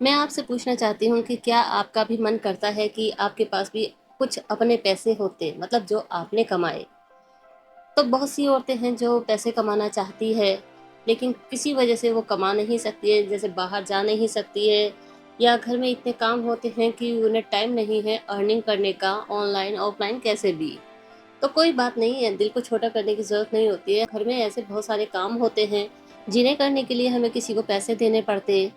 मैं आपसे पूछना चाहती हूँ कि क्या आपका भी मन करता है कि आपके पास भी कुछ अपने पैसे होते, मतलब जो आपने कमाए। तो बहुत सी औरतें हैं जो पैसे कमाना चाहती है, लेकिन किसी वजह से वो कमा नहीं सकती है, जैसे बाहर जा नहीं सकती है, या घर में इतने काम होते हैं कि उन्हें टाइम नहीं है अर्निंग करने का, ऑनलाइन ऑफलाइन कैसे भी। तो कोई बात नहीं है, दिल को छोटा करने की ज़रूरत नहीं होती है। घर में ऐसे बहुत सारे काम होते हैं जिन्हें करने के लिए हमें किसी को पैसे देने पड़ते,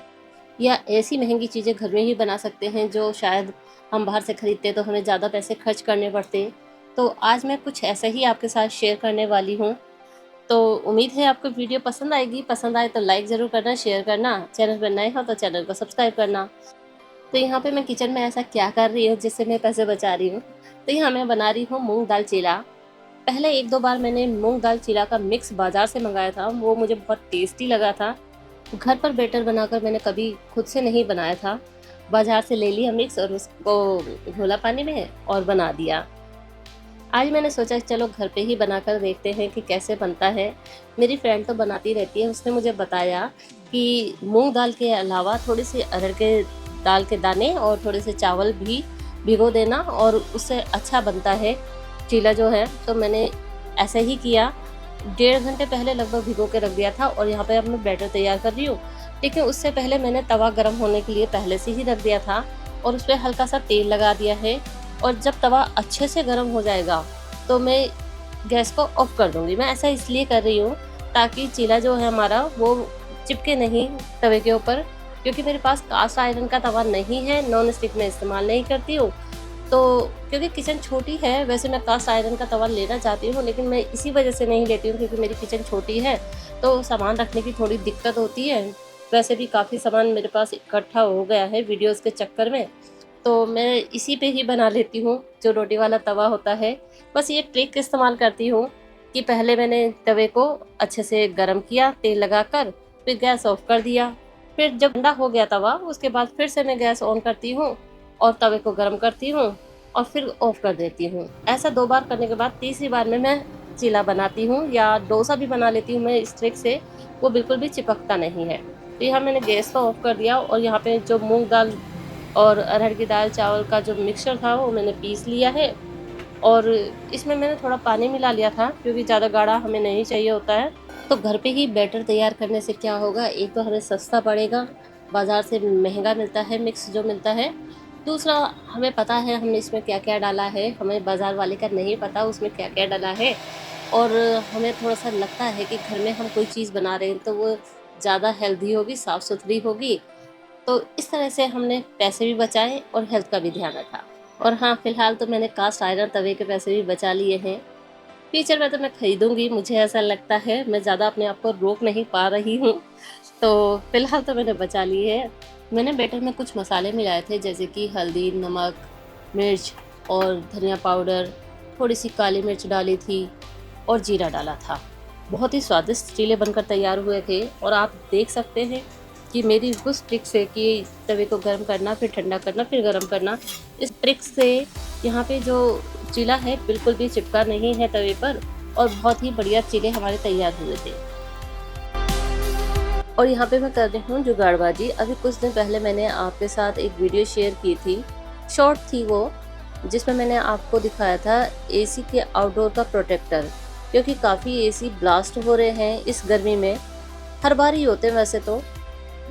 या ऐसी महंगी चीज़ें घर में ही बना सकते हैं जो शायद हम बाहर से खरीदते तो हमें ज़्यादा पैसे खर्च करने पड़ते। तो आज मैं कुछ ऐसा ही आपके साथ शेयर करने वाली हूँ। तो उम्मीद है आपको वीडियो पसंद आएगी। पसंद आए तो लाइक ज़रूर करना, शेयर करना, चैनल पर नए हो तो चैनल को सब्सक्राइब करना। तो यहाँ पे मैं किचन में ऐसा क्या कर रही हूँ जिससे मैं पैसे बचा रही हूँ। तो यहाँ मैं बना रही हूँ मूंग दाल चीला। पहले एक दो बार मैंने मूंग दाल चीला का मिक्स बाज़ार से मंगाया था, वो मुझे बहुत टेस्टी लगा था। घर पर बैटर बनाकर मैंने कभी खुद से नहीं बनाया था। बाज़ार से ले लिया मिक्स और उसको घोला पानी में और बना दिया। आज मैंने सोचा चलो घर पे ही बनाकर देखते हैं कि कैसे बनता है। मेरी फ्रेंड तो बनाती रहती है, उसने मुझे बताया कि मूंग दाल के अलावा थोड़ी सी अरहर के दाल के दाने और थोड़े से चावल भी भिगो देना और उससे अच्छा बनता है चीला जो है। तो मैंने ऐसे ही किया। 1.5 घंटे पहले लगभग भिगो के रख दिया था और यहाँ पे अब मैं बैटर तैयार कर रही हूँ। लेकिन उससे पहले मैंने तवा गर्म होने के लिए पहले से ही रख दिया था और उस पर हल्का सा तेल लगा दिया है। और जब तवा अच्छे से गर्म हो जाएगा तो मैं गैस को ऑफ कर दूंगी। मैं ऐसा इसलिए कर रही हूँ ताकि चीला जो है हमारा वो चिपके नहीं तवे के ऊपर, क्योंकि मेरे पास कास्ट आयरन का तवा नहीं है, नॉन स्टिक में इस्तेमाल नहीं करती हूँ। तो क्योंकि किचन छोटी है, वैसे मैं कास्ट आयरन का तवा लेना चाहती हूँ, लेकिन मैं इसी वजह से नहीं लेती हूँ क्योंकि मेरी किचन छोटी है तो सामान रखने की थोड़ी दिक्कत होती है। वैसे भी काफ़ी सामान मेरे पास इकट्ठा हो गया है वीडियोज़ के चक्कर में, तो मैं इसी पे ही बना लेती हूँ जो रोटी वाला तवा होता है। बस ये ट्रिक इस्तेमाल करती हूँ कि पहले मैंने तवे को अच्छे से गरम किया तेल लगाकर, फिर गैस ऑफ कर दिया। फिर जब ठंडा हो गया तवा उसके बाद फिर से मैं गैस ऑन करती हूँ और तवे को गरम करती हूँ और फिर ऑफ कर देती हूँ। ऐसा 2 बार करने के बाद तीसरी बार में मैं चीला बनाती हूँ या डोसा भी बना लेती हूँ मैं इस ट्रिक से, वो बिल्कुल भी चिपकता नहीं है। तो यहाँ मैंने गैस को ऑफ कर दिया और यहाँ पे जो मूंग दाल और अरहर की दाल चावल का जो मिक्सचर था वो मैंने पीस लिया है। और इसमें मैंने थोड़ा पानी मिला लिया था क्योंकि ज़्यादा गाढ़ा हमें नहीं चाहिए होता है। तो घर पे ही बैटर तैयार करने से क्या होगा, एक तो हमें सस्ता पड़ेगा, बाज़ार से महंगा मिलता है मिक्स जो मिलता है। दूसरा, हमें पता है हमने इसमें क्या क्या डाला है, हमें बाज़ार वाले का नहीं पता उसमें क्या क्या डाला है। और हमें थोड़ा-सा लगता है कि घर में हम कोई चीज़ बना रहे हैं तो वो ज़्यादा हेल्दी होगी, साफ़ सुथरी होगी। तो इस तरह से हमने पैसे भी बचाए और हेल्थ का भी ध्यान रखा। और हाँ, फ़िलहाल तो मैंने कास्ट आयरन तवे के पैसे भी बचा लिए हैं। फ्यूचर में तो मैं खरीदूँगी, मुझे ऐसा लगता है, मैं ज़्यादा अपने आप को रोक नहीं पा रही हूँ। तो फ़िलहाल तो मैंने बचा लिए है। मैंने बैटर में कुछ मसाले मिलाए थे जैसे कि हल्दी, नमक, मिर्च और धनिया पाउडर, थोड़ी-सी काली मिर्च डाली थी और जीरा डाला था। बहुत ही स्वादिष्ट चीले बनकर तैयार हुए थे और आप देख सकते हैं कि मेरी उस ट्रिक से कि तवे को गर्म करना, फिर ठंडा करना, फिर गर्म करना, इस ट्रिक से यहाँ पे जो चीला है बिल्कुल भी चिपका नहीं है तवे पर और बहुत ही बढ़िया चीले हमारे तैयार हुए थे। और यहाँ पे मैं कर रही हूँ जुगाड़बाजी। अभी कुछ दिन पहले मैंने आपके साथ एक वीडियो शेयर की थी, शॉर्ट थी वो, जिसमें मैंने आपको दिखाया था एसी के आउटडोर का प्रोटेक्टर, क्योंकि काफ़ी एसी ब्लास्ट हो रहे हैं इस गर्मी में। हर बार ही होते हैं वैसे तो।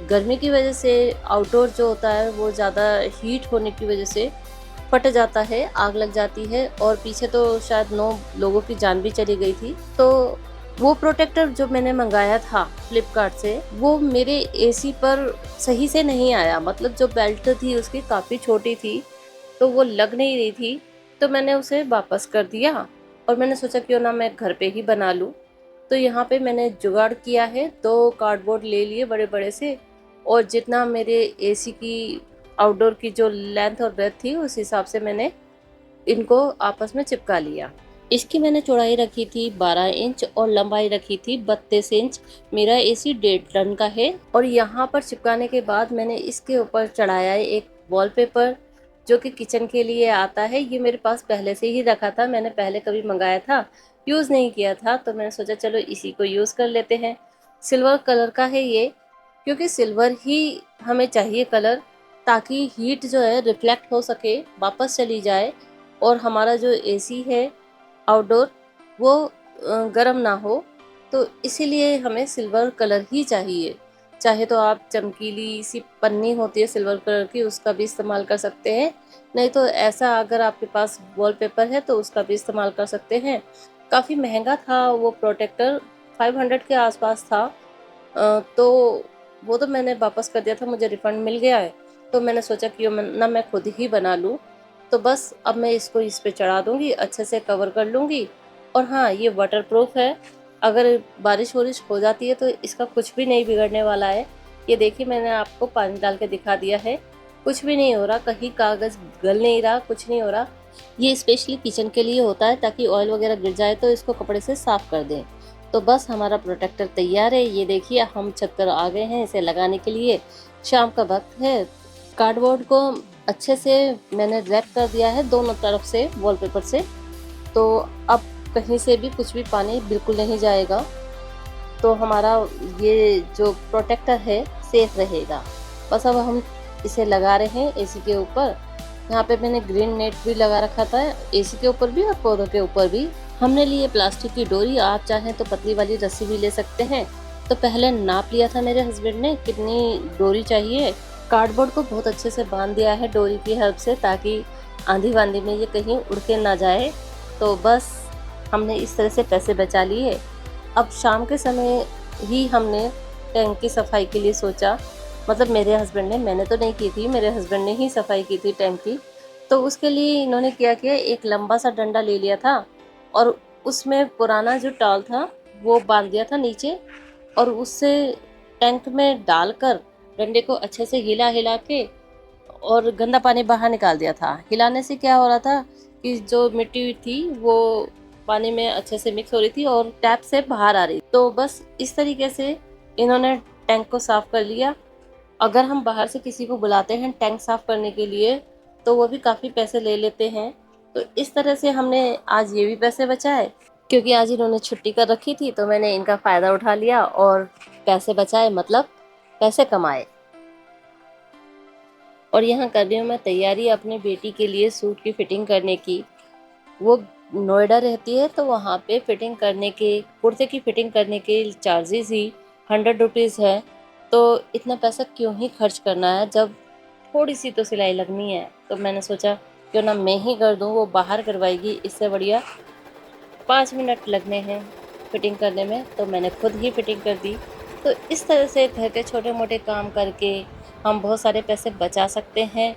गर्मी की वजह से आउटडोर जो होता है वो ज़्यादा हीट होने की वजह से फट जाता है, आग लग जाती है और पीछे तो शायद 9 लोगों की जान भी चली गई थी। तो वो प्रोटेक्टर जो मैंने मंगाया था फ्लिपकार्ट से, वो मेरे एसी पर सही से नहीं आया। मतलब जो बेल्ट थी उसकी काफ़ी छोटी थी, तो वो लग नहीं रही थी। तो मैंने उसे वापस कर दिया और मैंने सोचा क्यों ना मैं घर पे ही बना लूँ। तो यहाँ पे मैंने जुगाड़ किया है, 2 कार्डबोर्ड ले लिए बड़े-बड़े से और जितना मेरे एसी की आउटडोर की जो लेंथ और ब्रेड्थ थी उस हिसाब से मैंने इनको आपस में चिपका लिया। इसकी मैंने चौड़ाई रखी थी 12 इंच और लंबाई रखी थी 32 इंच। मेरा एसी 1.5 टन का है। और यहाँ पर चिपकाने के बाद मैंने इसके ऊपर चढ़ाया है एक वॉलपेपर जो कि किचन के लिए आता है। ये मेरे पास पहले से ही रखा था, मैंने पहले कभी मंगाया था, यूज़ नहीं किया था, तो मैंने सोचा चलो इसी को यूज़ कर लेते हैं। सिल्वर कलर का है ये, क्योंकि सिल्वर ही हमें चाहिए कलर, ताकि हीट जो है रिफ्लेक्ट हो सके, वापस चली जाए, और हमारा जो एसी है आउटडोर वो गर्म ना हो। तो इसीलिए हमें सिल्वर कलर ही चाहिए। चाहे तो आप चमकीली सी पन्नी होती है सिल्वर कलर की, उसका भी इस्तेमाल कर सकते हैं, नहीं तो ऐसा अगर आपके पास वॉलपेपर है तो उसका भी इस्तेमाल कर सकते हैं। काफ़ी महंगा था वो प्रोटेक्टर, 500 के आसपास था। तो वो तो मैंने वापस कर दिया था, मुझे रिफ़ंड मिल गया है। तो मैंने सोचा कि ना मैं खुद ही बना लूँ। तो बस अब मैं इसको इस पे चढ़ा दूँगी, अच्छे से कवर कर लूँगी। और हाँ, ये वाटरप्रूफ है, अगर बारिश-वारिश हो जाती है तो इसका कुछ भी नहीं बिगड़ने वाला है। ये देखिए, मैंने आपको पानी डाल के दिखा दिया है, कुछ भी नहीं हो रहा, कहीं कागज़ गल नहीं रहा, कुछ नहीं हो रहा। ये स्पेशली किचन के लिए होता है, ताकि ऑयल वगैरह गिर जाए तो इसको कपड़े से साफ़ कर दें। तो बस हमारा प्रोटेक्टर तैयार है। ये देखिए, हम छत पर आ गए हैं इसे लगाने के लिए। शाम का वक्त है। कार्डबोर्ड को अच्छे से मैंने रैप कर दिया है दोनों तरफ से वॉलपेपर से, तो अब कहीं से भी कुछ भी पानी बिल्कुल नहीं जाएगा। तो हमारा ये जो प्रोटेक्टर है सेफ रहेगा। बस अब हम इसे लगा रहे हैं एसी के ऊपर। यहाँ पे मैंने ग्रीन नेट भी लगा रखा था, एसी के ऊपर भी और पौधों के ऊपर भी। हमने लिए प्लास्टिक की डोरी, आप चाहें तो पतली वाली रस्सी भी ले सकते हैं। तो पहले नाप लिया था मेरे हस्बैंड ने कितनी डोरी चाहिए। कार्डबोर्ड को बहुत अच्छे से बांध दिया है डोरी की हेल्प से, ताकि आंधी वांधी में ये कहीं उड़ के ना जाए। तो बस हमने इस तरह से पैसे बचा लिए। अब शाम के समय ही हमने टैंक की सफाई के लिए सोचा, मतलब मेरे हस्बैंड ने, मैंने तो नहीं की थी, मेरे हस्बैंड ने ही सफाई की थी टैंक की। तो उसके लिए इन्होंने क्या किया, एक लंबा सा डंडा ले लिया था और उसमें पुराना जो टॉवल था वो बांध दिया था नीचे, और उससे टैंक में डालकर डंडे को अच्छे से हिला हिला के और गंदा पानी बाहर निकाल दिया था। हिलाने से क्या हो रहा था कि जो मिट्टी थी वो पानी में अच्छे से मिक्स हो रही थी और टैप से बाहर आ रही। तो बस इस तरीके से इन्होंने टैंक को साफ कर लिया। अगर हम बाहर से किसी को बुलाते हैं टैंक साफ करने के लिए तो वो भी काफ़ी पैसे ले लेते हैं। तो इस तरह से हमने आज ये भी पैसे बचाए, क्योंकि आज इन्होंने छुट्टी कर रखी थी तो मैंने इनका फ़ायदा उठा लिया और पैसे बचाए, मतलब पैसे कमाए। और यहाँ कर रही हूँ मैं तैयारी अपनी बेटी के लिए सूट की फ़िटिंग करने की। वो नोएडा रहती है, तो वहाँ पे फ़िटिंग करने के, कुर्ते की फ़िटिंग करने के चार्जेस ही 100 रुपीज़ है। तो इतना पैसा क्यों ही खर्च करना है, जब थोड़ी सी तो सिलाई लगनी है। तो मैंने सोचा क्यों ना मैं ही कर दूँ, वो बाहर करवाएगी, इससे बढ़िया 5 मिनट लगने हैं फ़िटिंग करने में, तो मैंने खुद ही फ़िटिंग कर दी। तो इस तरह से घर के छोटे मोटे काम करके हम बहुत सारे पैसे बचा सकते हैं।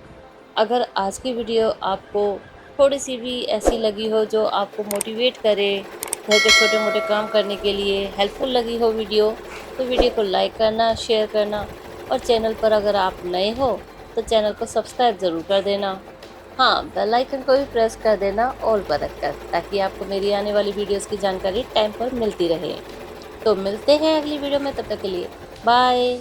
अगर आज की वीडियो आपको थोड़ी सी भी ऐसी लगी हो जो आपको मोटिवेट करे घर के छोटे मोटे काम करने के लिए, हेल्पफुल लगी हो वीडियो, तो वीडियो को लाइक करना, शेयर करना, और चैनल पर अगर आप नए हो तो चैनल को सब्सक्राइब ज़रूर कर देना। हाँ, बेल आइकन को भी प्रेस कर देना ऑल पर रखकर, ताकि आपको मेरी आने वाली वीडियोस की जानकारी टाइम पर मिलती रहे। तो मिलते हैं अगली वीडियो में, तब तक के लिए बाय।